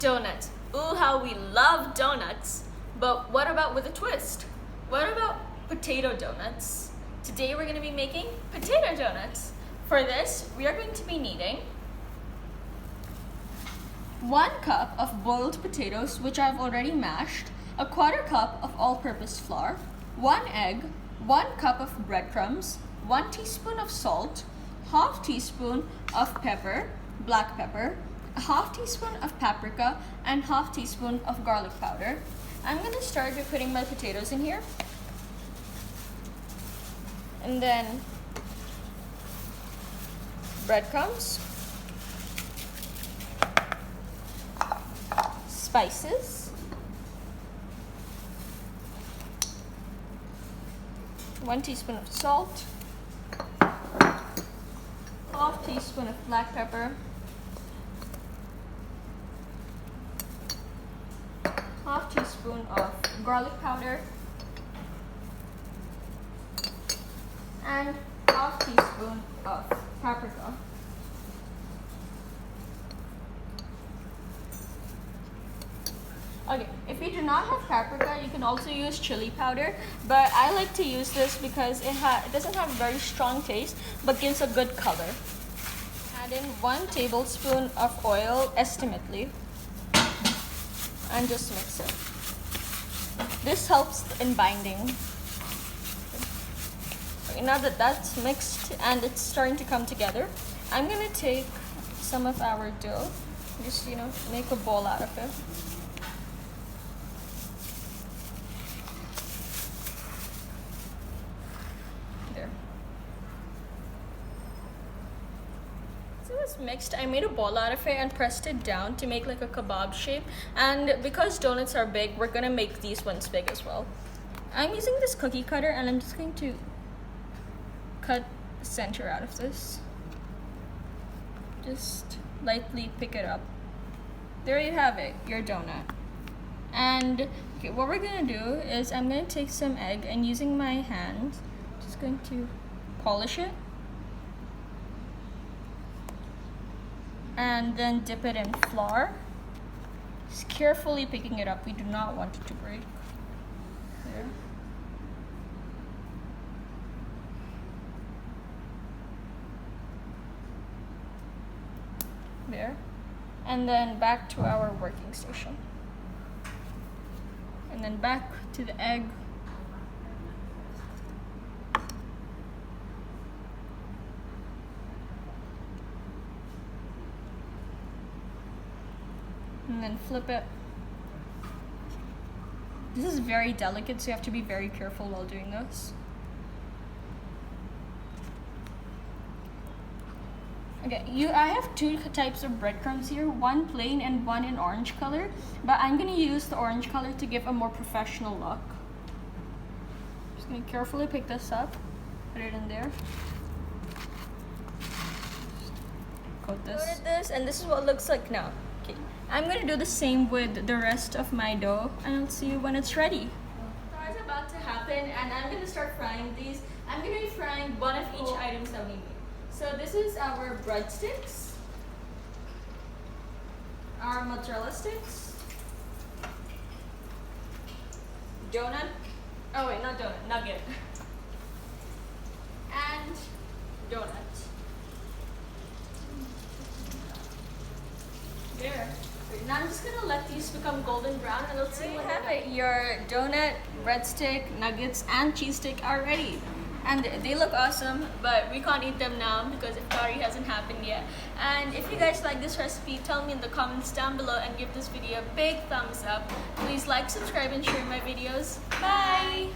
Donuts. Ooh, how we love donuts. But what about with a twist? What about potato donuts? Today we're going to be making potato donuts. For this, we are going to be needing 1 cup of boiled potatoes, which I've already mashed, a 1/4 cup of all-purpose flour, 1 egg, 1 cup of breadcrumbs, 1 teaspoon of salt, 1/2 teaspoon of pepper, black pepper, 1/2 teaspoon of paprika, and 1/2 teaspoon of garlic powder. I'm going to start by putting my potatoes in here. And then breadcrumbs, spices, 1 teaspoon of salt, 1/2 teaspoon of black pepper, 1/2 teaspoon of garlic powder, and 1/2 teaspoon of paprika. Okay, if you do not have paprika, you can also use chili powder, but I like to use this because it doesn't have a very strong taste, but gives a good color. Add in 1 tablespoon of oil, estimately, and just mix it. This helps in binding. Okay, now that that's mixed and it's starting to come together, I'm gonna take some of our dough, just make a ball out of it. There. So it's mixed. I made a ball out of it and pressed it down to make like a kebab shape. And because donuts are big, we're gonna make these ones big as well. I'm using this cookie cutter and I'm just going to cut the center out of this. Just lightly pick it up. There you have it, your donut. And okay, what we're gonna do is I'm gonna take some egg and using my hand, just going to polish it. And then dip it in flour. Just carefully picking it up. We do not want it to break. There. There. And then back to our working station. And then back to the egg. And then flip it. This is very delicate, so you have to be very careful while doing this. Okay, I have 2 types of breadcrumbs here, 1 plain and 1 in orange color, but I'm gonna use the orange color to give a more professional look. Just gonna carefully pick this up, put it in there. Coat this, and this is what it looks like now. Okay, I'm gonna do the same with the rest of my dough, and I'll see you when it's ready. So it's about to happen, and I'm gonna start frying these. I'm gonna be frying 1 of each items that we made. So this is our breadsticks, our mozzarella sticks, donut, oh wait, not donut, nugget, and donut. There. Now I'm just gonna let these become golden brown and let's see what happens. Your donut, breadstick, nuggets, and cheese stick are ready. And they look awesome, but we can't eat them now because iftari hasn't happened yet. And if you guys like this recipe, tell me in the comments down below and give this video a big thumbs up. Please like, subscribe, and share my videos. Bye!